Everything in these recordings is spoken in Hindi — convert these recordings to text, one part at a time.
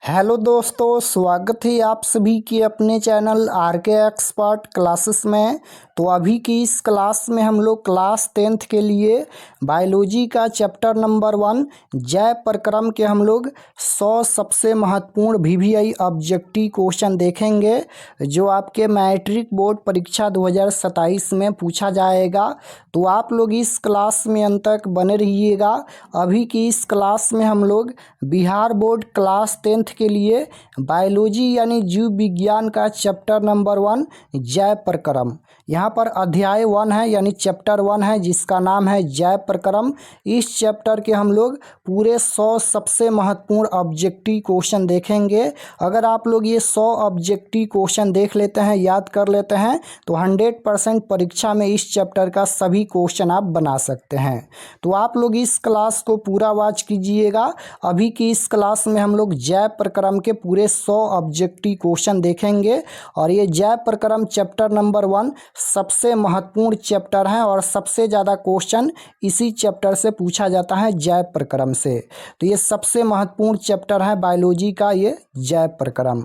हेलो दोस्तों, स्वागत है आप सभी के अपने चैनल आरके एक्सपर्ट क्लासेस में। तो अभी की इस क्लास में हम लोग क्लास 10th के लिए बायोलॉजी का चैप्टर नंबर 1 जैव प्रक्रम के हम लोग 100 सबसे महत्वपूर्ण वीवीआई ऑब्जेक्टिव क्वेश्चन देखेंगे जो आपके मैट्रिक बोर्ड परीक्षा 2027 में पूछा जाएगा। तो आप लोग इस क्लास में अंत तक बने रहिएगा। अभी की इस क्लास में हम लोग बिहार बोर्ड क्लास 10th के लिए बायोलॉजी यानी जीव विज्ञान का चैप्टर नंबर 1 जैव प्रक्रम, यहाँ पर अध्याय 1 है यानी चैप्टर 1 है जिसका नाम है जैव प्रक्रम। इस चैप्टर के हम लोग पूरे 100 सबसे महत्वपूर्ण ऑब्जेक्टिव क्वेश्चन देखेंगे। अगर आप लोग ये 100 ऑब्जेक्टिव क्वेश्चन देख लेते हैं, याद कर लेते हैं, तो 100% परीक्षा में इस चैप्टर का सभी क्वेश्चन आप बना सकते हैं। तो आप लोग इस क्लास को पूरा वॉच कीजिएगा। अभी की इस क्लास में हम लोग जैव प्रक्रम के पूरे 100 ऑब्जेक्टिव क्वेश्चन देखेंगे और ये जैव प्रक्रम चैप्टर नंबर 1 सबसे महत्वपूर्ण चैप्टर है और सबसे ज़्यादा क्वेश्चन इसी चैप्टर से पूछा जाता है, जैव प्रक्रम से। तो ये सबसे महत्वपूर्ण चैप्टर है बायोलॉजी का, ये जैव प्रक्रम।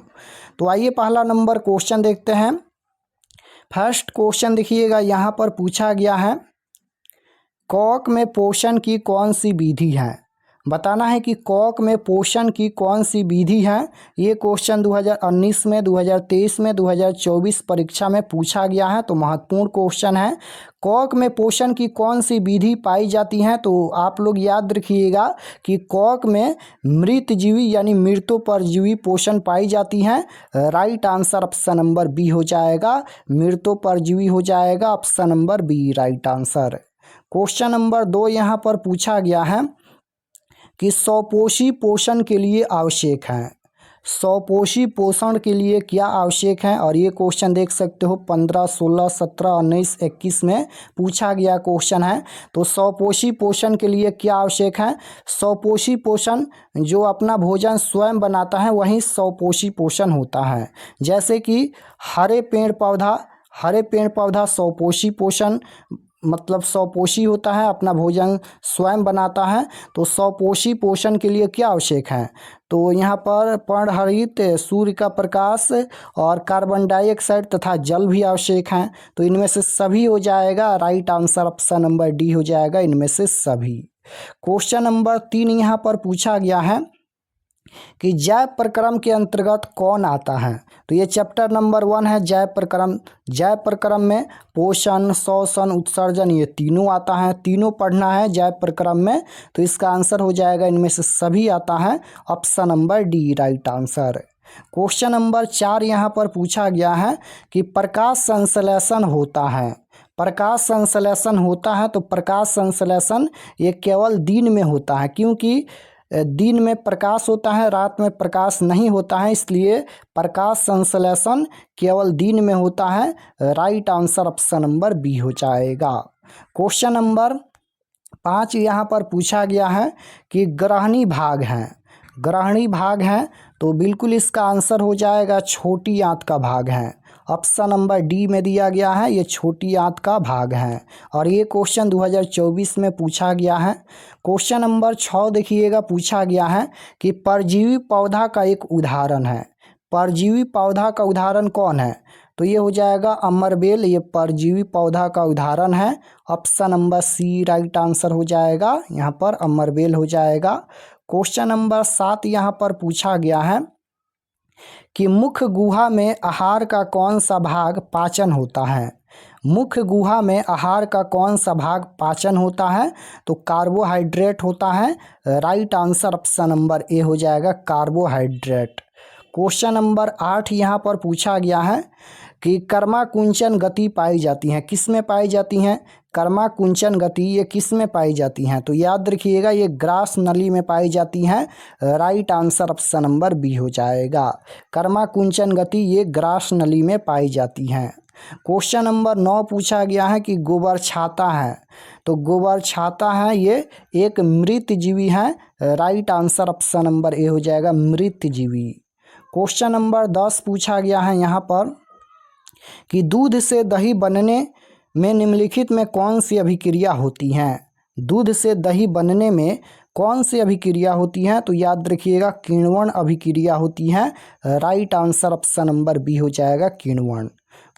तो आइए पहला नंबर क्वेश्चन देखते हैं। फर्स्ट क्वेश्चन देखिएगा, यहाँ पर पूछा गया है कॉक में पोषण की कौन सी विधि है। बताना है कि कॉक में पोषण की कौन सी विधि है। ये क्वेश्चन 2019 में, 2023 में, 2024 परीक्षा में पूछा गया है, तो महत्वपूर्ण क्वेश्चन है। कॉक में पोषण की कौन सी विधि पाई जाती है, तो आप लोग याद रखिएगा कि कॉक में मृतजीवी यानी मृतोपरजीवी पोषण पाई जाती हैं। Right answer option number B हो जाएगा, मृतोपरजीवी हो जाएगा, option number B right answer. Question number 2 यहाँ पर पूछा गया है कि स्वपोषी पोषण के लिए आवश्यक है। स्वपोषी पोषण के लिए क्या आवश्यक है, और ये क्वेश्चन देख सकते हो 15, 16, 17, 19, 21 में पूछा गया क्वेश्चन है। तो स्वपोषी पोषण के लिए क्या आवश्यक है। स्वपोषी पोषण जो अपना भोजन स्वयं बनाता है वही स्वपोषी पोषण होता है। जैसे कि हरे पेड़ पौधा स्वपोषी पोषण मतलब स्वपोषी होता है, अपना भोजन स्वयं बनाता है। तो स्वपोषी पोषण के लिए क्या आवश्यक है, तो यहाँ पर पर्णहरित, सूर्य का प्रकाश और कार्बन डाइऑक्साइड तथा जल भी आवश्यक हैं। तो इनमें से सभी हो जाएगा, right answer option number D हो जाएगा, इनमें से सभी। क्वेश्चन नंबर 3 यहाँ पर पूछा गया है कि जैव प्रक्रम के अंतर्गत कौन आता है। तो ये चैप्टर नंबर 1 है जैव प्रक्रम। जैव प्रक्रम में पोषण, शोषण, उत्सर्जन ये तीनों आता है, तीनों पढ़ना है जैव प्रक्रम में। तो इसका आंसर हो जाएगा, इनमें से सभी आता है, option number D right answer. Question number 4 यहाँ पर पूछा गया है कि प्रकाश संश्लेषण होता है। प्रकाश संश्लेषण होता है तो प्रकाश संश्लेषण ये केवल दिन में होता है, क्योंकि दिन में प्रकाश होता है, रात में प्रकाश नहीं होता है, इसलिए प्रकाश संश्लेषण केवल दिन में होता है। Right answer option number B हो जाएगा। क्वेश्चन नंबर 5 यहाँ पर पूछा गया है कि ग्रहणी भाग है, तो बिल्कुल इसका आंसर हो जाएगा छोटी आंत का भाग है। ऑप्शन नंबर डी में दिया गया है, ये छोटी आंत का भाग है और ये क्वेश्चन 2024 में पूछा गया है। क्वेश्चन नंबर 6 देखिएगा, पूछा गया है कि परजीवी पौधा का एक उदाहरण है। परजीवी पौधा का उदाहरण कौन है, तो ये हो जाएगा अमरबेल, ये परजीवी पौधा का उदाहरण है। Option number C right answer हो जाएगा, यहाँ पर अमरबेल हो जाएगा। क्वेश्चन नंबर 7 यहाँ पर पूछा गया है कि मुख्य गुहा में आहार का कौन सा भाग पाचन होता है। मुख्य गुहा में आहार का कौन सा भाग पाचन होता है, तो कार्बोहाइड्रेट होता है। Right answer option number A हो जाएगा, कार्बोहाइड्रेट। क्वेश्चन नंबर 8 यहाँ पर पूछा गया है कि कर्माकुंचन गति पाई जाती है, किस में पाई जाती हैं। कर्माकुंचन गति ये किस में पाई जाती हैं, तो याद रखिएगा ये ग्रास नली में पाई जाती हैं। Right answer option number B हो जाएगा, कर्माकुंचन गति ये ग्रास नली में पाई जाती हैं। क्वेश्चन नंबर 9 पूछा गया है कि गोबर छाता है, तो गोबर छाता है ये एक मृत जीवी है। Right answer option number A हो जाएगा, मृत जीवी। क्वेश्चन नंबर 10 पूछा गया है यहाँ पर कि दूध से दही बनने में निम्नलिखित में कौन सी अभिक्रिया होती हैं। दूध से दही बनने में कौन सी अभिक्रिया होती हैं? तो याद रखिएगा किण्वन अभिक्रिया होती हैं। Right answer option number B हो जाएगा किण्वन।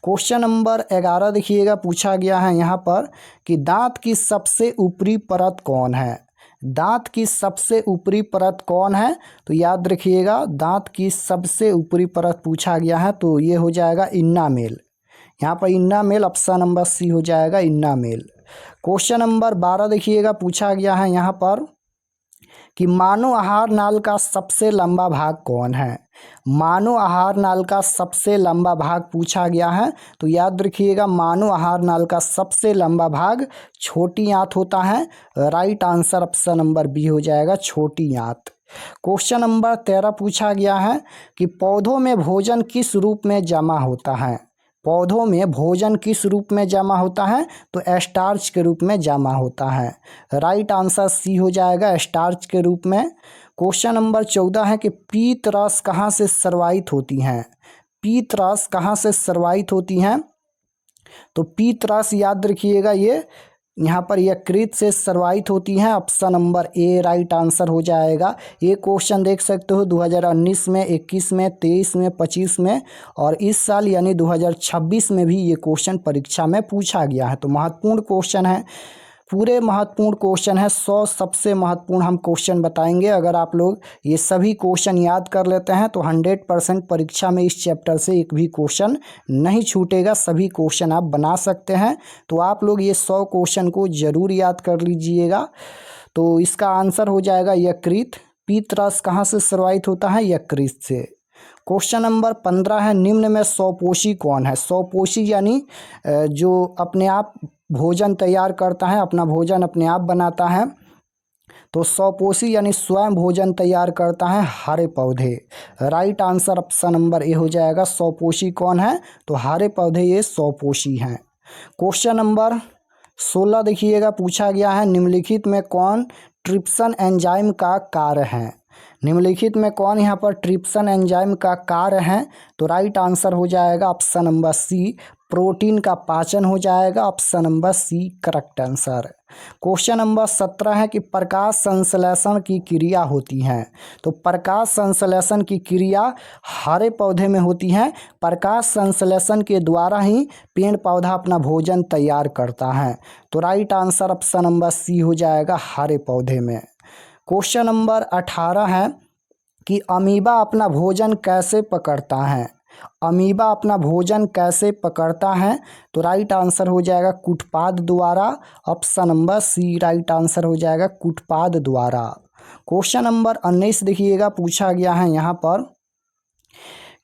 क्वेश्चन नंबर 11 देखिएगा, पूछा गया है यहाँ पर कि दांत की सबसे ऊपरी परत कौन है? दांत की सबसे ऊपरी परत कौन है? तो याद रखिएगा दांत की सबसे ऊपरी परत पूछा गया है तो ये हो जाएगा इन्नामेल। यहाँ पर इन्नामेल ऑप्शन नंबर सी हो जाएगा इन्नामेल। क्वेश्चन नंबर 12 देखिएगा, पूछा गया है यहाँ पर कि मानव आहार नाल का सबसे लंबा भाग कौन है? मानव आहार नाल का सबसे लंबा भाग पूछा गया है तो याद रखिएगा मानव आहार नाल का सबसे लंबा भाग छोटी आंत होता है। Right answer option number B हो जाएगा छोटी आंत। क्वेश्चन नंबर 13 पूछा गया है कि पौधों में भोजन किस रूप में जमा होता है? पौधों में भोजन किस रूप में जमा होता है? तो स्टार्च के रूप में जमा होता है। राइट आंसर सी हो जाएगा स्टार्च के रूप में। क्वेश्चन नंबर 14 है कि पीत रस कहाँ से स्रावित होती हैं? पीत रस कहाँ से स्रावित होती हैं? तो पीत रस याद रखिएगा ये यहाँ पर यकृत से स्रावित होती हैं। Option number A right answer हो जाएगा। ये क्वेश्चन देख सकते हो 2019 में, 21 में, 23 में, 25 में और इस साल यानी 2026 में भी ये क्वेश्चन परीक्षा में पूछा गया है। तो महत्वपूर्ण क्वेश्चन है, पूरे महत्वपूर्ण क्वेश्चन है। 100 सबसे महत्वपूर्ण हम क्वेश्चन बताएंगे। अगर आप लोग ये सभी क्वेश्चन याद कर लेते हैं तो 100% परीक्षा में इस चैप्टर से एक भी क्वेश्चन नहीं छूटेगा, सभी क्वेश्चन आप बना सकते हैं। तो आप लोग ये 100 क्वेश्चन को ज़रूर याद कर लीजिएगा। तो इसका आंसर हो जाएगा यकृत। पीत रस कहाँ से स्रावित होता है? यकृत से। क्वेश्चन नंबर 15 है, निम्न में स्वपोषी कौन है? स्वपोषी यानी जो अपने आप भोजन तैयार करता है, अपना भोजन अपने आप बनाता है। तो स्वपोषी यानी स्वयं भोजन तैयार करता है हरे पौधे। Right answer option number A हो जाएगा। स्वपोषी कौन है? तो हरे पौधे ये स्वपोषी हैं। क्वेश्चन नंबर 16 देखिएगा, पूछा गया है निम्नलिखित में कौन ट्रिप्सन एंजाइम का कार्य है? निम्नलिखित में कौन यहाँ पर ट्रिप्सन एंजाइम का कार्य है? तो राइट आंसर हो जाएगा ऑप्शन नंबर सी प्रोटीन का पाचन हो जाएगा। Option number C correct answer. Question number 17 है कि प्रकाश संश्लेषण की क्रिया होती है। तो प्रकाश संश्लेषण की क्रिया हरे पौधे में होती है। प्रकाश संश्लेषण के द्वारा ही पेड़ पौधा अपना भोजन तैयार करता है। तो right answer option number C हो जाएगा हरे पौधे में। क्वेश्चन नंबर 18 है कि अमीबा अपना भोजन कैसे पकड़ता है? अमीबा अपना भोजन कैसे पकड़ता है? तो राइट आंसर हो जाएगा कूटपाद द्वारा। Option number C right answer हो जाएगा कूटपाद द्वारा। क्वेश्चन नंबर 19 देखिएगा, पूछा गया है यहाँ पर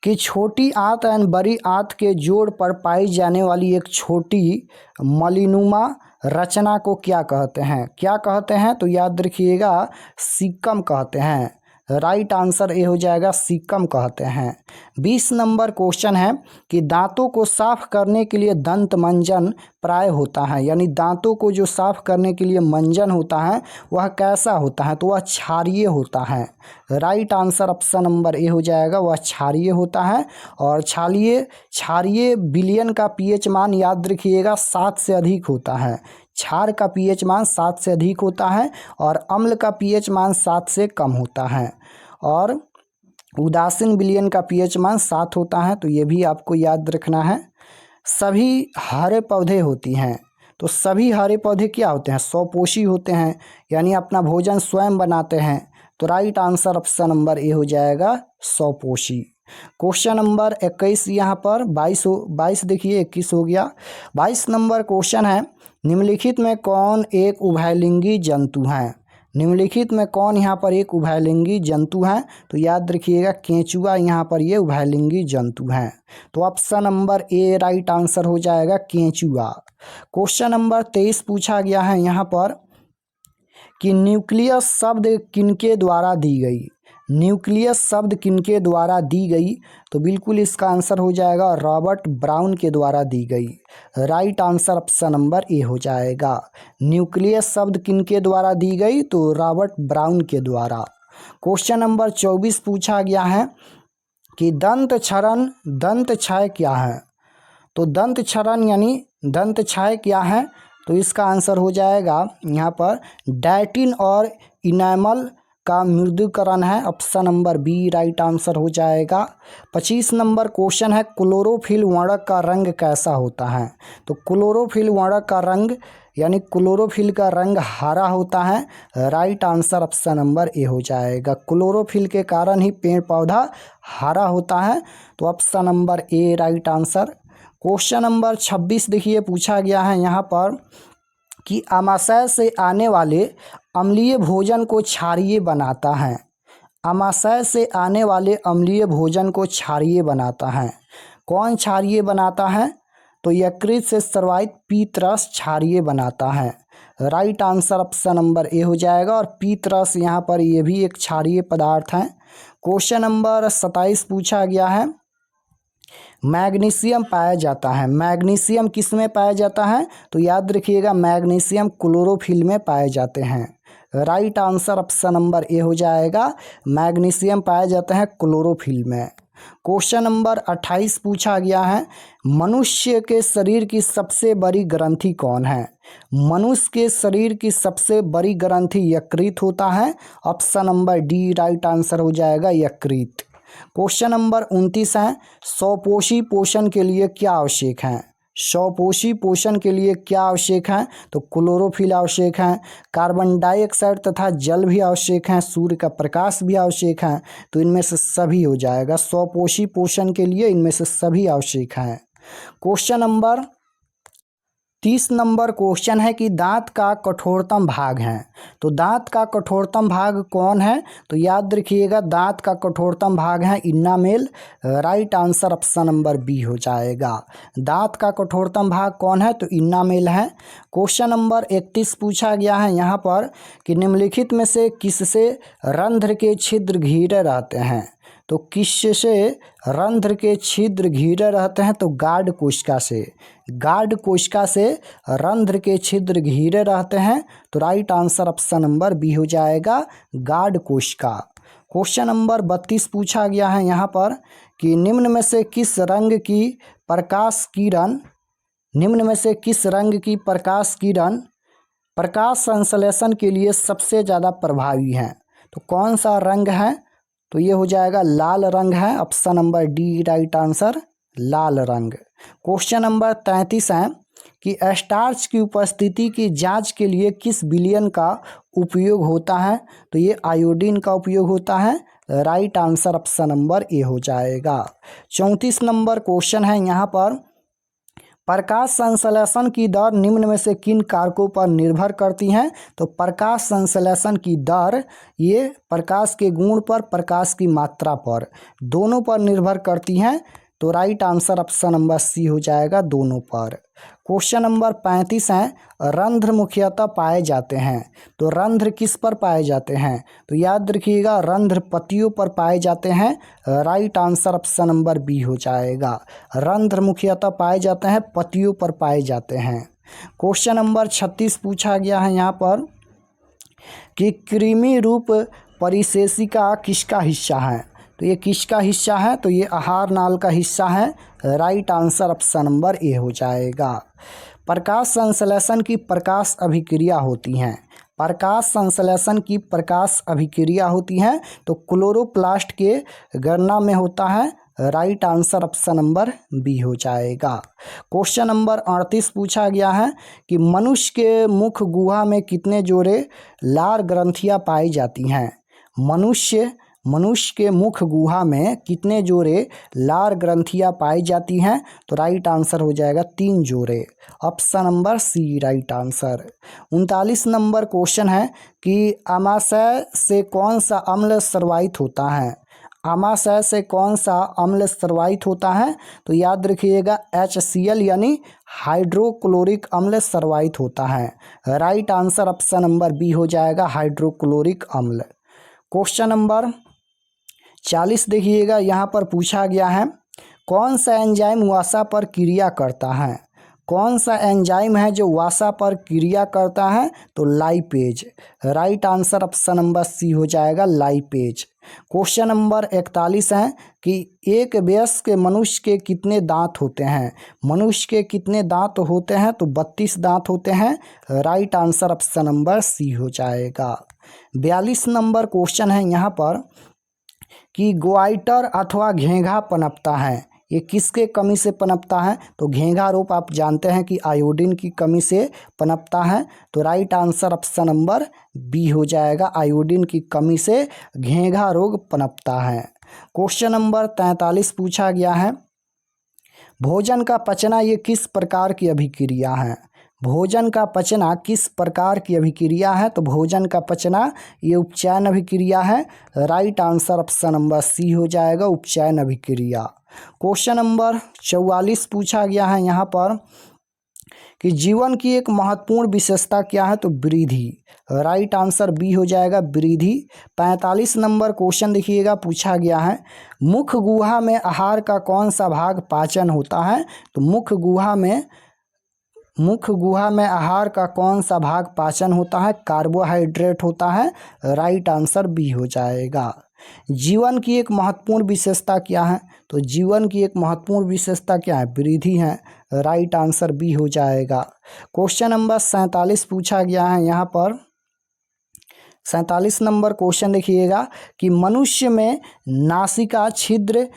कि छोटी आंत एवं बड़ी आंत के जोड़ पर पाई जाने वाली एक छोटी मलिनुमा रचना को क्या कहते हैं? क्या कहते हैं? तो याद रखिएगा सीकम कहते हैं। राइट आंसर ए हो जाएगा सीकम कहते हैं। 20 नंबर क्वेश्चन है कि दांतों को साफ करने के लिए दंत मंजन प्राय होता है, यानी दांतों को जो साफ करने के लिए मंजन होता है वह कैसा होता है? तो वह क्षारीय होता है। Right answer option number A हो जाएगा, वह क्षारीय होता है। और क्षारीय विलयन का पीएच मान याद रखिएगा 7 से अधिक होता है। क्षार का पीएच मान 7 से अधिक होता है और अम्ल का पीएच मान 7 से कम होता है। और उदासीन विलयन का पीएच मान 7 होता है। तो ये भी आपको याद रखना है। सभी हरे पौधे होती हैं। तो सभी हरे पौधे क्या होते हैं? स्वपोषी होते हैं, यानी अपना भोजन स्वयं बनाते हैं। तो right answer option number A हो जाएगा स्वपोषी। क्वेश्चन नंबर 21 यहाँ पर 22 देखिए 21 हो गया। 22 नंबर क्वेश्चन है निम्नलिखित में कौन एक उभयलिंगी जंतु है? निम्नलिखित में कौन यहाँ पर एक उभयलिंगी जंतु है? तो याद रखिएगा केंचुआ यहाँ पर ये उभयलिंगी जंतु है। तो option number A right answer हो जाएगा केंचुआ। क्वेश्चन नंबर 23 पूछा गया है यहाँ पर कि न्यूक्लियस शब्द किनके द्वारा दी गई? न्यूक्लियस शब्द किनके द्वारा दी गई? तो बिल्कुल इसका आंसर हो जाएगा रॉबर्ट ब्राउन के द्वारा दी गई। Right answer option number A हो जाएगा। न्यूक्लियस शब्द किनके द्वारा दी गई? तो रॉबर्ट ब्राउन के द्वारा। क्वेश्चन नंबर 24 पूछा गया है कि दंत क्षय क्या है? तो दंत क्षरण यानी दंत क्षय क्या है? तो इसका आंसर हो जाएगा यहाँ पर डाइटिन और इनेमल का मृदुकरण है, option number B right answer हो जाएगा। 25 नंबर क्वेश्चन है, क्लोरोफिल वर्णक का रंग कैसा होता है? तो क्लोरोफिल वर्णक का रंग यानी क्लोरोफिल का रंग हरा होता है, right answer option number A हो जाएगा। क्लोरोफिल के कारण ही पेड़ पौधा हरा होता है, तो option number A right answer. Question number 26 देखिए पूछा गया है यहाँ पर कि आमाशय से आने वाले अम्लीय भोजन को क्षारीय बनाता है। आमाशय से आने वाले अम्लीय भोजन को क्षारीय बनाता है। कौन क्षारीय बनाता है? तो यकृत से स्रावित पीतरस क्षारीय बनाता है, right answer option number A हो जाएगा। और पीतरस यहाँ पर ये भी एक क्षारीय पदार्थ है। क्वेश्चन नंबर 27 पूछा गया है, मैग्नीशियम पाया जाता है। मैग्नीशियम किस में पाया जाता है? तो याद रखिएगा मैग्नीशियम क्लोरोफिल में पाए जाते हैं, right answer option number A हो जाएगा। मैग्नीशियम पाए जाते हैं क्लोरोफिल में। क्वेश्चन नंबर 28 पूछा गया है, मनुष्य के शरीर की सबसे बड़ी ग्रंथि कौन है? मनुष्य के शरीर की सबसे बड़ी ग्रंथि यकृत होता है, option number D right answer हो जाएगा यकृत। क्वेश्चन नंबर 29 है, स्वपोषी पोषण के लिए क्या आवश्यक है? स्वपोषी पोषण के लिए क्या आवश्यक है? तो क्लोरोफिल आवश्यक है, कार्बन डाइऑक्साइड तथा जल भी आवश्यक है, सूर्य का प्रकाश भी आवश्यक है, तो इनमें से सभी हो जाएगा। स्वपोषी पोषण के लिए इनमें से सभी आवश्यक हैं। क्वेश्चन नंबर 30 नंबर क्वेश्चन है कि दांत का कठोरतम भाग है। तो दांत का कठोरतम भाग कौन है? तो याद रखिएगा दांत का कठोरतम भाग है enamel, right answer option number B हो जाएगा। दांत का कठोरतम भाग कौन है? तो इनामेल है। क्वेश्चन नंबर 31 पूछा गया है यहाँ पर कि निम्नलिखित में से किससे रंध्र के छिद्र घिरे रहते हैं? तो किससे रंध्र के छिद्र घिरे रहते हैं? तो गार्ड कोशिका से। गार्ड कोशिका से रंध्र के छिद्र घिरे रहते हैं, तो right answer option number B हो जाएगा, गार्ड कोशिका। क्वेश्चन नंबर 32 पूछा गया है यहाँ पर कि निम्न में से किस रंग की प्रकाश किरण प्रकाश संश्लेषण के लिए सबसे ज़्यादा प्रभावी है? तो कौन सा रंग है? तो ये हो जाएगा लाल रंग है, option number D right answer लाल रंग। क्वेश्चन नंबर 33 है कि स्टार्च की उपस्थिति की जांच के लिए किस विलयन का उपयोग होता है? तो ये आयोडीन का उपयोग होता है, right answer option number A हो जाएगा। 34 नंबर क्वेश्चन है यहाँ पर, प्रकाश संश्लेषण की दर निम्न में से किन कारकों पर निर्भर करती हैं? तो प्रकाश संश्लेषण की दर ये प्रकाश के गुण पर, प्रकाश की मात्रा पर, दोनों पर निर्भर करती हैं, तो right answer option number C हो जाएगा, दोनों पर। क्वेश्चन नंबर 35 है, रंध्र मुख्यतः पाए जाते हैं। तो रंध्र किस पर पाए जाते हैं? तो याद रखिएगा रंध्र पत्तियों पर पाए जाते हैं, right answer option number B हो जाएगा। रंध्र मुख्यतः पाए जाते हैं, पत्तियों पर पाए जाते हैं। क्वेश्चन नंबर 36 पूछा गया है यहाँ पर कि कृमि रूप परिशेषिका किसका हिस्सा है? तो ये किसका हिस्सा है? तो ये आहार नाल का हिस्सा है, right answer option number A हो जाएगा। प्रकाश संश्लेषण की प्रकाश अभिक्रिया होती हैं। प्रकाश संश्लेषण की प्रकाश अभिक्रिया होती है तो क्लोरोप्लास्ट के गणना में होता है, right answer option number B हो जाएगा। क्वेश्चन नंबर 38 पूछा गया है कि मनुष्य के मुख गुहा में कितने जोड़े लार ग्रंथियां पाई जाती हैं? मनुष्य के मुख गुहा में कितने जोड़े लार ग्रंथियां पाई जाती हैं? तो राइट आंसर हो जाएगा 3 जोड़े, option number C right answer. 39 number question है कि आमाशय से कौन सा अम्ल स्रावित होता है? आमाशय से कौन सा अम्ल स्रावित होता है? तो याद रखिएगा HCl यानी हाइड्रोक्लोरिक अम्ल स्रावित होता है, right answer option number B हो जाएगा, हाइड्रोक्लोरिक अम्ल। क्वेश्चन नंबर 40 देखिएगा, यहाँ पर पूछा गया है कौन सा एंजाइम वसा पर क्रिया करता है? कौन सा एंजाइम है जो वसा पर क्रिया करता है? तो lipase, right answer option number C हो जाएगा, लाइपेज। क्वेश्चन नंबर 41 है कि एक वयस्क मनुष्य के कितने दांत होते हैं? मनुष्य के कितने दांत होते हैं? तो 32 दांत होते हैं, right answer option number C हो जाएगा। 42 नंबर क्वेश्चन है यहाँ पर कि गोइटर अथवा घेंघा पनपता है, ये किसके कमी से पनपता है? तो घेंघा रोग आप जानते हैं कि आयोडीन की कमी से पनपता है। तो right answer option number B हो जाएगा, आयोडीन की कमी से घेंघा रोग पनपता है। क्वेश्चन नंबर 43 पूछा गया है, भोजन का पचना ये किस प्रकार की अभिक्रिया है? भोजन का पचना किस प्रकार की अभिक्रिया है? तो भोजन का पचना ये उपचयन अभिक्रिया है। Right answer option number C हो जाएगा, उपचयन अभिक्रिया। क्वेश्चन नंबर 44 पूछा गया है यहाँ पर कि जीवन की एक महत्वपूर्ण विशेषता क्या है? तो वृद्धि। राइट आंसर बी हो जाएगा, वृद्धि। 45 नंबर क्वेश्चन देखिएगा, पूछा गया है मुख गुहा में आहार का कौन सा भाग पाचन होता है? तो मुख गुहा में आहार का कौन सा भाग पाचन होता है? कार्बोहाइड्रेट होता है। राइट आंसर बी हो जाएगा। जीवन की एक महत्वपूर्ण विशेषता क्या है? तो जीवन की एक महत्वपूर्ण विशेषता क्या है? वृद्धि है। राइट आंसर बी हो जाएगा। क्वेश्चन नंबर 47 पूछा गया है यहाँ पर, 47 नंबर क्वेश्चन देखिएगा कि मनुष्य में नासिका छिद्र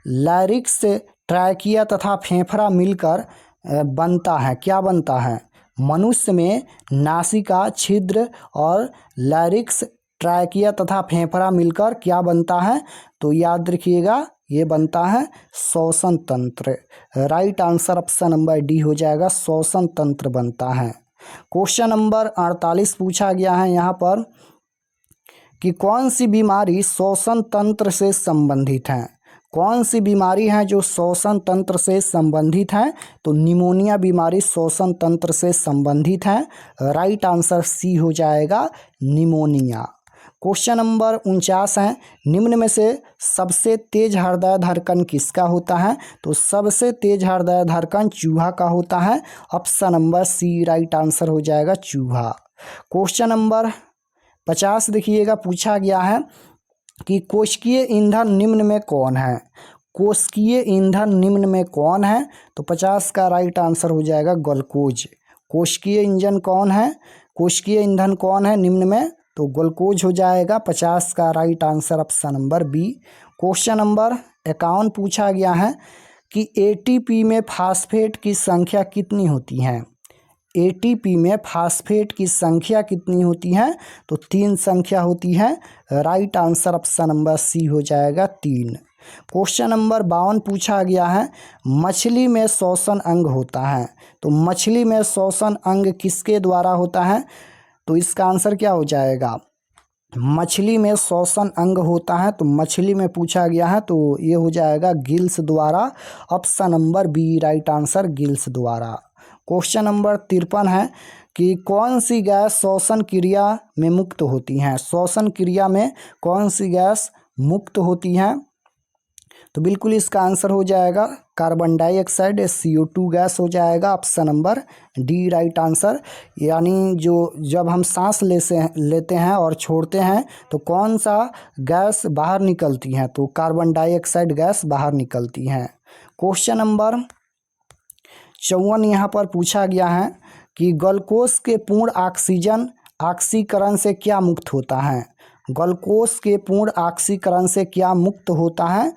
लैरिक्स ट्रैकिया तथा फेफड़ा मिलकर बनता है, क्या बनता है? मनुष्य में नासिका छिद्र और लैरिक्स ट्रैकिया तथा फेफड़ा मिलकर क्या बनता है? तो याद रखिएगा, ये बनता है श्वसन तंत्र। Right answer option number D हो जाएगा, श्वसन तंत्र बनता है। क्वेश्चन नंबर 48 पूछा गया है यहाँ पर कि कौन सी बीमारी श्वसन तंत्र से संबंधित है? कौन सी बीमारी है जो श्वसन तंत्र से संबंधित है? तो निमोनिया बीमारी श्वसन तंत्र से संबंधित है। राइट आंसर सी हो जाएगा, निमोनिया। क्वेश्चन नंबर 49 है, निम्न में से सबसे तेज हृदय धड़कन किसका होता है? तो सबसे तेज हृदय धड़कन चूहा का होता है। Option number C right answer हो जाएगा, चूहा। क्वेश्चन नंबर 50 देखिएगा, पूछा गया है कि कोशिकीय ईंधन निम्न में कौन है? कोशिकीय ईंधन निम्न में कौन है? तो 50 का राइट आंसर हो जाएगा, ग्लूकोज। कोशिकीय ईंधन कौन है? कोशिकीय ईंधन कौन है निम्न में? तो ग्लूकोज हो जाएगा। 50 का right answer option number B. Question number 51 पूछा गया है कि एटीपी में फास्फेट की संख्या कितनी होती है? एटीपी में फास्फेट की संख्या कितनी होती है? तो 3 संख्या होती है। Right answer option number C हो जाएगा, 3। क्वेश्चन नंबर 52 पूछा गया है, मछली में श्वसन अंग होता है, तो मछली में श्वसन अंग किसके द्वारा होता है? तो इसका आंसर क्या हो जाएगा? मछली में श्वसन अंग होता है, तो मछली में पूछा गया है तो ये हो जाएगा गिल्स द्वारा। Option number B right answer, gills द्वारा। क्वेश्चन नंबर 53 है कि कौन सी गैस श्वसन क्रिया में मुक्त होती हैं? श्वसन क्रिया में कौन सी गैस मुक्त होती हैं? तो बिल्कुल इसका आंसर हो जाएगा कार्बन डाइऑक्साइड, CO2 गैस हो जाएगा। Option number D right answer. यानी जो जब हम सांस लेते हैं और छोड़ते हैं तो कौन सा गैस बाहर निकलती हैं? तो कार्बन डाइऑक्साइड गैस बाहर निकलती हैं। क्वेश्चन नंबर 54 यहाँ पर पूछा गया है कि ग्लूकोज के पूर्ण ऑक्सीकरण से क्या मुक्त होता है? ग्लूकोज के पूर्ण ऑक्सीकरण से क्या मुक्त होता है?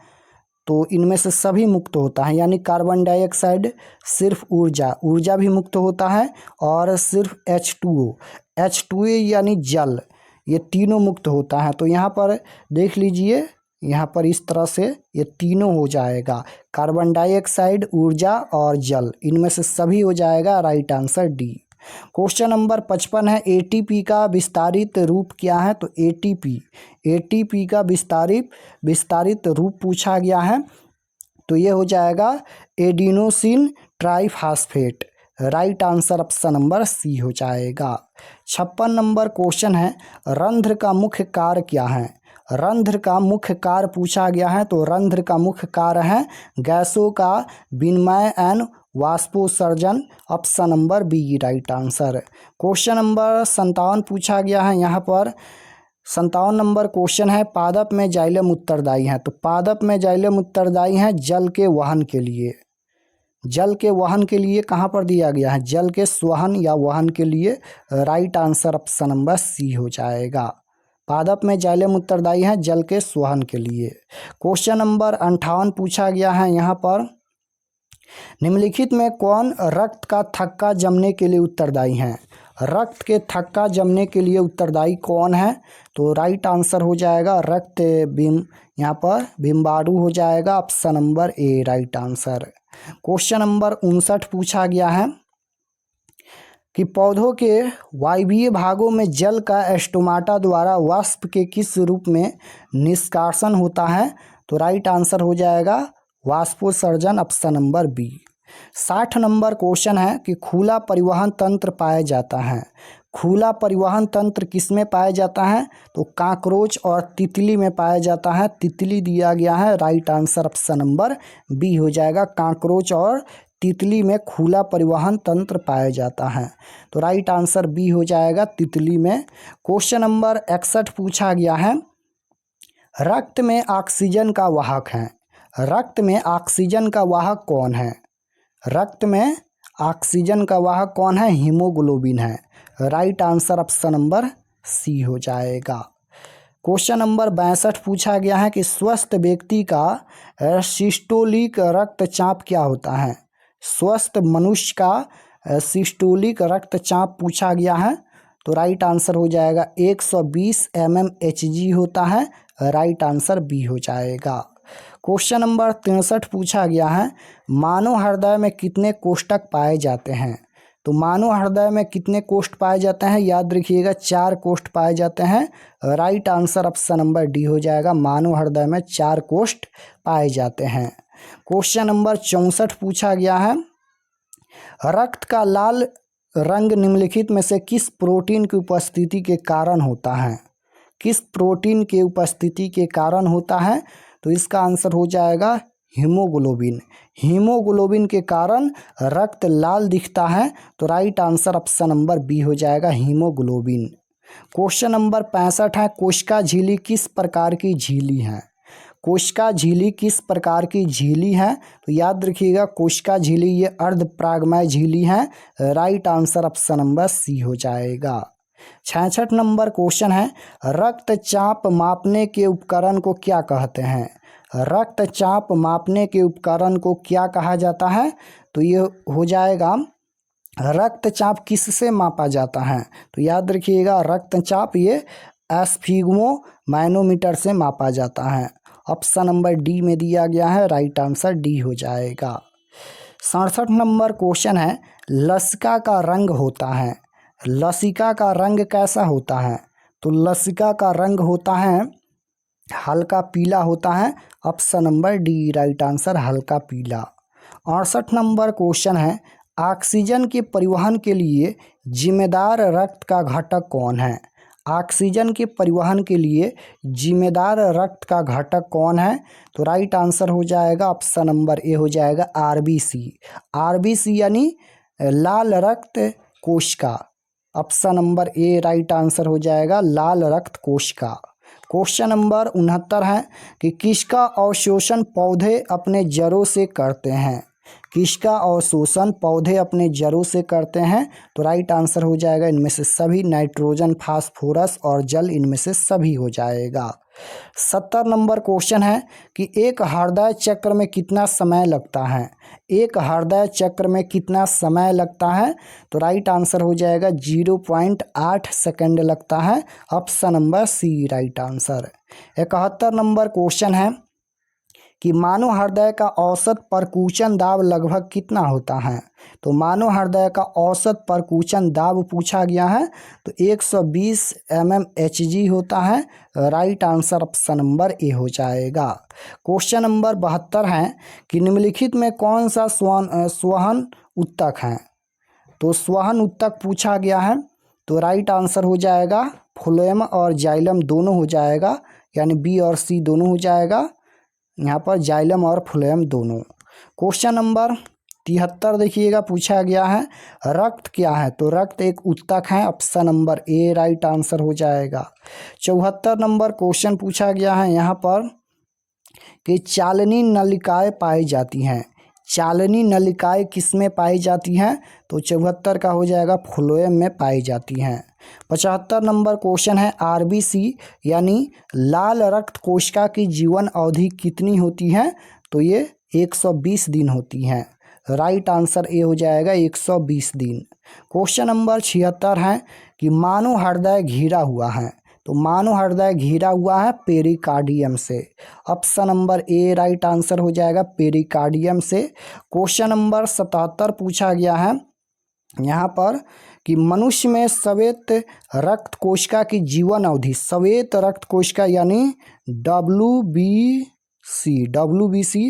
तो इनमें से सभी मुक्त होता है, यानी कार्बन डाइऑक्साइड, सिर्फ ऊर्जा भी मुक्त होता है, और सिर्फ H2O यानी जल, ये तीनों मुक्त होता है। तो यहाँ पर देख लीजिए, यहाँ पर इस तरह से ये तीनों हो जाएगा, कार्बन डाइऑक्साइड, ऊर्जा और जल, इनमें से सभी हो जाएगा। Right answer D. Question number 55 है, एटीपी का विस्तारित रूप क्या है? तो एटीपी का विस्तारित रूप पूछा गया है, तो ये हो जाएगा adenosine triphosphate. Right answer option number C हो जाएगा। 56 नंबर क्वेश्चन है, रंध्र का मुख्य कार्य क्या है? रंध्र का मुख्य कार्य पूछा गया है, तो रंध्र का मुख्य कार्य है गैसों का विनिमय एवं वाष्पोत्सर्जन। Option number B right answer. Question number 57 पूछा गया है, यहाँ पर 57 नंबर क्वेश्चन है, पादप में जाइलम उत्तरदायी है, तो पादप में जाइलम उत्तरदायी है जल के वहन के लिए। जल के वहन के लिए कहाँ पर दिया गया है, जल के स्वहन या वहन के लिए। Right answer option number C हो जाएगा। पादप में जाइलम उत्तरदायी है जल के स्वहन के लिए। क्वेश्चन नंबर 58 पूछा गया है यहाँ पर, निम्नलिखित में कौन रक्त का थक्का जमने के लिए उत्तरदायी है। रक्त के थक्का जमने के लिए उत्तरदायी कौन है, तो राइट आंसर हो जाएगा रक्त बिम, यहाँ पर बिम्बाणु हो जाएगा, option number A right answer. Question number 59 पूछा गया है कि पौधों के वायवीय भागों में जल का स्टोमाटा द्वारा वाष्प के किस रूप में निष्कासन होता है, तो राइट आंसर हो जाएगा वाष्पोत्सर्जन, option number B. 60 number question है कि खुला परिवहन तंत्र पाया जाता है। खुला परिवहन तंत्र किसमें पाया जाता है, तो काकरोच और तितली में पाया जाता है। तितली दिया गया है, right answer option number B हो जाएगा। काकरोच और तितली में खुला परिवहन तंत्र पाया जाता है, तो राइट आंसर बी हो जाएगा, तितली में। क्वेश्चन नंबर 61 पूछा गया है, रक्त में ऑक्सीजन का वाहक है। रक्त में ऑक्सीजन का वाहक कौन है। रक्त में ऑक्सीजन का वाहक कौन है, हीमोग्लोबिन है। Right answer option number C हो जाएगा। क्वेश्चन नंबर 62 पूछा गया है कि स्वस्थ व्यक्ति का सिस्टोलिक रक्तचाप क्या होता है। स्वस्थ मनुष्य का सिस्टोलिक रक्तचाप पूछा गया है, तो राइट आंसर हो जाएगा 120 mmHg होता है। राइट आंसर बी हो जाएगा। क्वेश्चन नंबर 63 पूछा गया है, मानव हृदय में कितने कोष्ठक पाए जाते हैं। तो मानव हृदय में कितने कोष्ठ पाए जाते हैं, याद रखिएगा 4 कोष्ठ पाए जाते हैं। Right answer option number D हो जाएगा, मानव हृदय में 4 कोष्ठ पाए जाते हैं। क्वेश्चन नंबर 64 पूछा गया है, रक्त का लाल रंग निम्नलिखित में से किस प्रोटीन की उपस्थिति के कारण होता है। किस प्रोटीन के उपस्थिति के कारण होता है, तो इसका आंसर हो जाएगा हीमोग्लोबिन। हीमोग्लोबिन के कारण रक्त लाल दिखता है, तो right answer option number B हो जाएगा, हीमोग्लोबिन। क्वेश्चन नंबर 65 है, कोशिका झिल्ली किस प्रकार की झिल्ली है। कोशिका झिल्ली किस प्रकार की झिल्ली है, तो याद रखिएगा कोशिका झिल्ली ये अर्धपरागमय झिल्ली है। Right answer option number C हो जाएगा। 66 नंबर क्वेश्चन है, रक्तचाप मापने के उपकरण को क्या कहते हैं। रक्तचाप मापने के उपकरण को क्या कहा जाता है, तो ये हो जाएगा रक्तचाप किससे मापा जाता है, तो याद रखिएगा रक्तचाप ये एस्फिग्मो मैनोमीटर से मापा जाता है। ऑप्शन नंबर डी में दिया गया है, राइट आंसर डी हो जाएगा। 67 नंबर क्वेश्चन है, लसिका का रंग होता है। लसिका का रंग कैसा होता है, तो लसिका का रंग होता है हल्का पीला होता है। Option number D right answer, हल्का पीला। 68 नंबर क्वेश्चन है, ऑक्सीजन के परिवहन के लिए जिम्मेदार रक्त का घटक कौन है। ऑक्सीजन के परिवहन के लिए जिम्मेदार रक्त का घटक कौन है, तो राइट आंसर हो जाएगा ऑप्शन नंबर ए हो जाएगा, आरबीसी। आरबीसी यानी लाल रक्त कोशिका। Option number A right answer हो जाएगा, लाल रक्त कोशिका। क्वेश्चन नंबर 69 है कि किसका अवशोषण पौधे अपने जड़ों से करते हैं। किसका अवशोषण पौधे अपने जड़ों से करते हैं, तो राइट आंसर हो जाएगा इनमें से सभी, नाइट्रोजन, फास्फोरस और जल, इनमें से सभी हो जाएगा। 70 नंबर क्वेश्चन है कि एक हृदय चक्र में कितना समय लगता है। एक हृदय चक्र में कितना समय लगता है, तो राइट आंसर हो जाएगा 0.8 सेकंड लगता है। Option number C right answer. 71 number question है कि मानव हृदय का औसत परकुंचन दाब लगभग कितना होता है। तो मानव हृदय का औसत परकुंचन दाब पूछा गया है, तो 120 mmHg होता है। Right answer option number A हो जाएगा। क्वेश्चन नंबर 72 है कि निम्नलिखित में कौन सा स्वहन उत्तक है। तो स्वहन उत्तक पूछा गया है, तो राइट आंसर हो जाएगा फ्लोएम और जाइलम दोनों हो जाएगा, यानी बी और सी दोनों हो जाएगा। यहाँ पर जाइलम और फ्लोएम दोनों। क्वेश्चन नंबर 73 देखिएगा, पूछा गया है रक्त क्या है, तो रक्त एक उत्तक है। Option number A right answer हो जाएगा। 74 नंबर क्वेश्चन पूछा गया है यहाँ पर कि चालनी नलिकाएं पाई जाती हैं। चालनी नलिकाएं किसमें पाई जाती हैं? तो 74 का हो जाएगा फ्लोएम में पाई जाती हैं। 75 नंबर क्वेश्चन है आरबीसी यानी लाल रक्त कोशिका की जीवन अवधि कितनी होती है? तो ये 120 दिन होती हैं। राइट आंसर ए हो जाएगा 120 दिन। क्वेश्चन नंबर 76 है कि मानव हृदय घिरा हुआ है। तो मानव हृदय घिरा हुआ है पेरिकार्डियम से। Option number A right answer हो जाएगा पेरिकार्डियम से। क्वेश्चन नंबर 77 पूछा गया है यहाँ पर कि मनुष्य में श्वेत रक्त कोशिका की जीवन अवधि, श्वेत रक्त कोशिका यानी WBC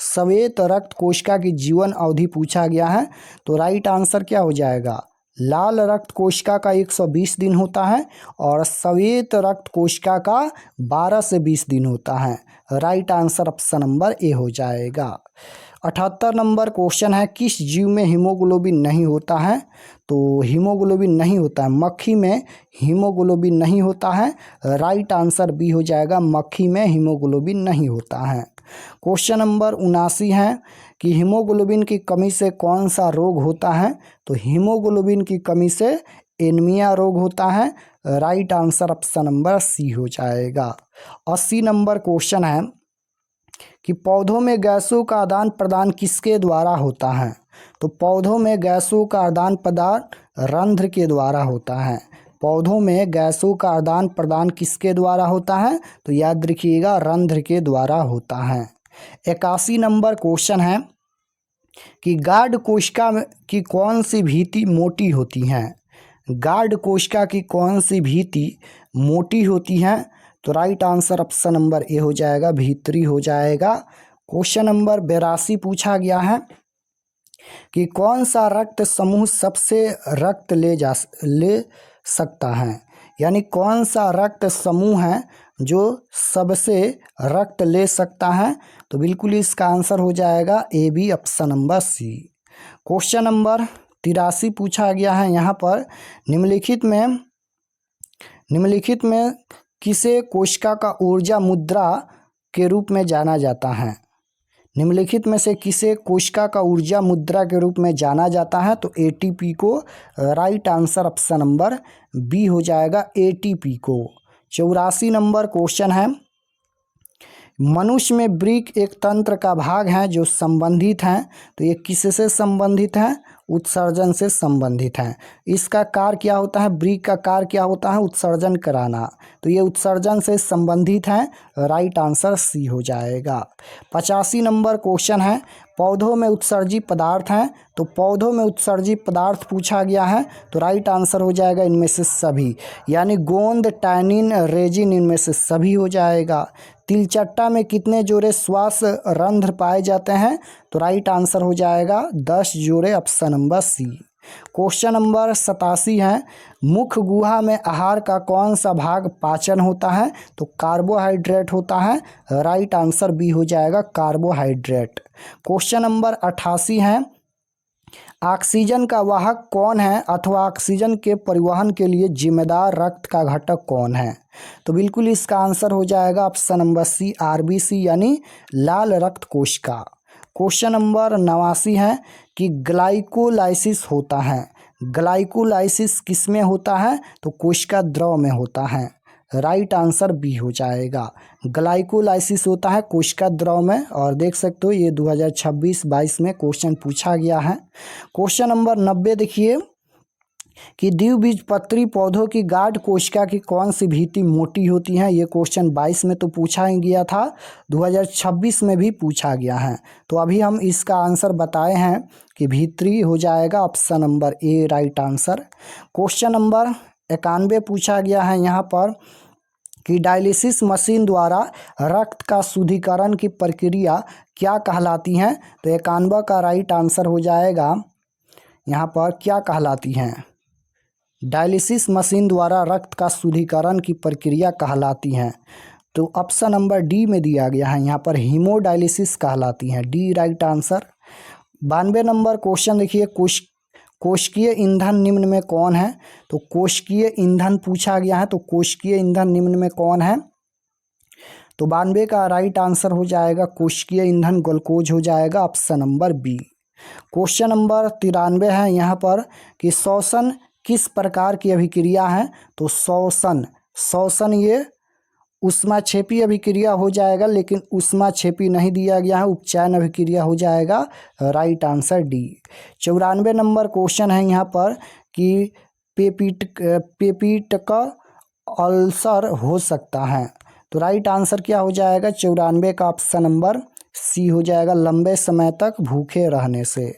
श्वेत रक्त कोशिका की जीवन अवधि पूछा गया है। तो राइट आंसर क्या हो जाएगा? लाल रक्त कोशिका का 120 दिन होता है और श्वेत रक्त कोशिका का 12 से 20 दिन होता है। Right answer option number A हो जाएगा। 78 नंबर क्वेश्चन है किस जीव में हीमोग्लोबिन नहीं होता है? तो हीमोग्लोबिन नहीं होता है, मक्खी में हीमोग्लोबिन नहीं होता है। राइट आंसर बी हो जाएगा, मक्खी में हीमोग्लोबिन नहीं होता है। क्वेश्चन नंबर 79 है कि हीमोग्लोबिन की कमी से कौन सा रोग होता है? तो हीमोग्लोबिन की कमी से एनीमिया रोग होता है। Right answer option number C हो जाएगा। 80 नंबर क्वेश्चन है कि पौधों में गैसों का आदान प्रदान किसके द्वारा होता है? तो पौधों में गैसों का आदान प्रदान रंध्र के द्वारा होता है। पौधों में गैसों का आदान प्रदान किसके द्वारा होता है? तो याद रखिएगा रंध्र के द्वारा होता है। 81 नंबर क्वेश्चन है कि गार्ड कोशिका की कौन सी भित्ति मोटी होती है? गार्ड कोशिका की कौन सी भित्ति मोटी होती है? तो right answer option number A हो जाएगा, भीतरी हो जाएगा। क्वेश्चन नंबर 82 पूछा गया है कि कौन सा रक्त समूह सबसे रक्त ले सकता है? यानी कौन सा रक्त समूह है जो सबसे रक्त ले सकता है? तो बिल्कुल इसका आंसर हो जाएगा A B option number C. Question number 83 पूछा गया है यहाँ पर निम्नलिखित में किसे कोशिका का ऊर्जा मुद्रा के रूप में जाना जाता है? निम्नलिखित में से किसे कोशिका का ऊर्जा मुद्रा के रूप में जाना जाता है? तो एटीपी को। Right answer option number B हो जाएगा, एटीपी को। 84 नंबर क्वेश्चन है मनुष्य में ब्रिक एक तंत्र का भाग है जो संबंधित है। तो ये किससे संबंधित है? उत्सर्जन से संबंधित है। इसका कार्य क्या होता है? ब्रिक का कार्य क्या होता है? उत्सर्जन कराना। तो ये उत्सर्जन से संबंधित है। राइट आंसर सी हो जाएगा। 85 नंबर क्वेश्चन है पौधों में उत्सर्जी पदार्थ हैं। तो पौधों में उत्सर्जी पदार्थ पूछा गया है। तो राइट आंसर हो जाएगा इनमें से सभी, यानी गोंद, टैनिन, रेजिन, इनमें से सभी हो जाएगा। तिलचट्टा में कितने जोड़े श्वास रंध्र पाए जाते हैं? तो राइट आंसर हो जाएगा 10 जोड़े, option number C. Question number 87 है मुख गुहा में आहार का कौन सा भाग पाचन होता है? तो कार्बोहाइड्रेट होता है। राइट आंसर बी हो जाएगा, कार्बोहाइड्रेट। क्वेश्चन नंबर 88 है ऑक्सीजन का वाहक कौन है अथवा ऑक्सीजन के परिवहन के लिए जिम्मेदार रक्त का घटक कौन है? तो बिल्कुल इसका आंसर हो जाएगा ऑप्शन नंबर सी, आरबीसी यानी लाल रक्त कोशिका। क्वेश्चन नंबर 89 है कि ग्लाइकोलाइसिस होता है। ग्लाइकोलाइसिस किस में होता है? तो कोशिका द्रव में होता है। राइट आंसर बी हो जाएगा, ग्लाइकोलाइसिस होता है कोशिका द्रव में। और देख सकते हो ये 2026-22 में क्वेश्चन पूछा गया है। क्वेश्चन नंबर 90 देखिए कि द्विबीजपत्री पौधों की गार्ड कोशिका की कौन सी भित्ति मोटी होती है? ये क्वेश्चन 22 में तो पूछा ही गया था, 2026 में भी पूछा गया है। तो अभी हम इसका आंसर बताए हैं कि भित्री हो जाएगा, option number A right answer. Question number 91 पूछा गया है यहाँ पर कि डायलिसिस मशीन द्वारा रक्त का शुद्धिकरण की प्रक्रिया क्या कहलाती है? तो 91 का राइट आंसर हो जाएगा यहाँ पर क्या कहलाती है? डायलिसिस मशीन द्वारा रक्त का शुद्धिकरण की प्रक्रिया कहलाती है। तो ऑप्शन नंबर डी में दिया गया है यहाँ पर हीमोडायलिसिस कहलाती है, D right answer. 92 number question देखिए कोशिकीय ईंधन निम्न में कौन है? तो कोशिकीय ईंधन पूछा गया है। तो कोशिकीय ईंधन निम्न में कौन है? तो 92 का राइट आंसर हो जाएगा कोशिकीय ईंधन ग्लूकोज हो जाएगा, option number B. Question number 93 है यहाँ पर कि श्वसन किस प्रकार की अभिक्रिया है। तो श्वसन ये ऊष्माक्षेपी अभिक्रिया हो जाएगा, लेकिन ऊष्माक्षेपी नहीं दिया गया है, उपचयन अभिक्रिया हो जाएगा, right answer D. 94 number question है यहाँ पर कि पेपिट का अल्सर हो सकता है। तो राइट आंसर क्या हो जाएगा 94 का, ऑप्शन नंबर सी हो जाएगा, लंबे समय तक भूखे रहने से।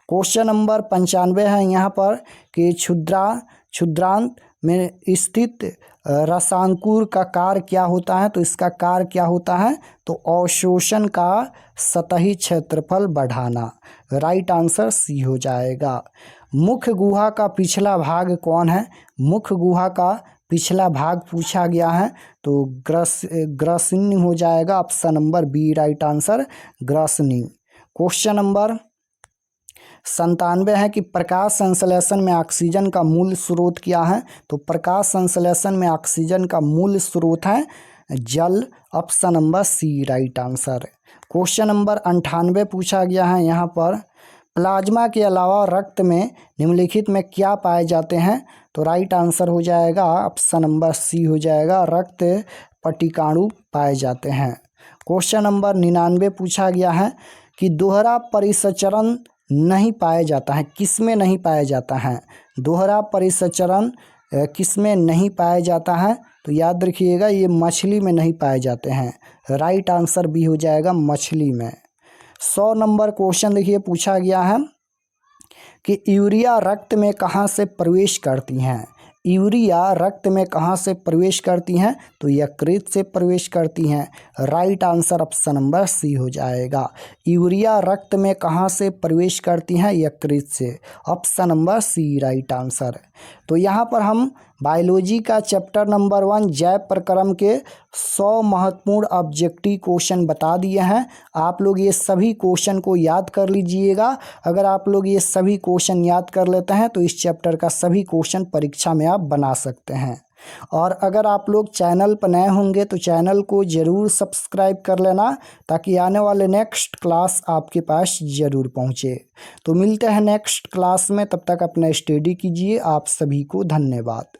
क्वेश्चन नंबर 95 है यहाँ पर कि क्षुद्रांत में स्थित रसांकुर का कार्य क्या होता है। तो इसका कार्य क्या होता है, तो अवशोषण का सतही क्षेत्रफल बढ़ाना, राइट आंसर सी हो जाएगा। मुख्य गुहा का पिछला भाग कौन है। मुख्य गुहा का पिछला भाग पूछा गया है, तो ग्रसनी हो जाएगा, option number B, right answer ग्रसनी। क्वेश्चन नंबर 97 है कि प्रकाश संश्लेषण में ऑक्सीजन का मूल स्रोत क्या है। तो प्रकाश संश्लेषण में ऑक्सीजन का मूल स्रोत है जल, option number C, right answer. Question number 98 पूछा गया है यहाँ पर प्लाज्मा के अलावा रक्त में निम्नलिखित में क्या पाए जाते हैं। तो राइट आंसर हो जाएगा, ऑप्शन नंबर सी हो जाएगा, रक्त पटिकाणु पाए जाते हैं। क्वेश्चन नंबर 99 पूछा गया है कि दोहरा परिसंचरण नहीं पाया जाता है, किसमें नहीं पाया जाता है। दोहरा परिसंचरण किसमें नहीं पाया जाता है। तो याद रखिएगा ये मछली में नहीं पाए जाते हैं, राइट आंसर बी हो जाएगा, मछली में। 100 नंबर क्वेश्चन देखिए पूछा गया है कि यूरिया रक्त में कहाँ से प्रवेश करती हैं। यूरिया रक्त में कहाँ से प्रवेश करती हैं। तो यकृत से प्रवेश करती हैं, right answer option number C हो जाएगा। यूरिया रक्त में कहाँ से प्रवेश करती हैं, यकृत से, option number C, right answer. तो यहाँ पर हम बायोलॉजी का चैप्टर नंबर 1 जैव प्रक्रम के 100 महत्वपूर्ण ऑब्जेक्टिव क्वेश्चन बता दिए हैं। आप लोग ये सभी क्वेश्चन को याद कर लीजिएगा। अगर आप लोग ये सभी क्वेश्चन याद कर लेते हैं तो इस चैप्टर का सभी क्वेश्चन परीक्षा में आप बना सकते हैं। और अगर आप लोग चैनल पर नए होंगे तो चैनल को ज़रूर सब्सक्राइब कर लेना, ताकि आने वाले नेक्स्ट क्लास आपके पास ज़रूर पहुँचे। तो मिलते हैं नेक्स्ट क्लास में, तब तक अपना स्टडी कीजिए। आप सभी को धन्यवाद।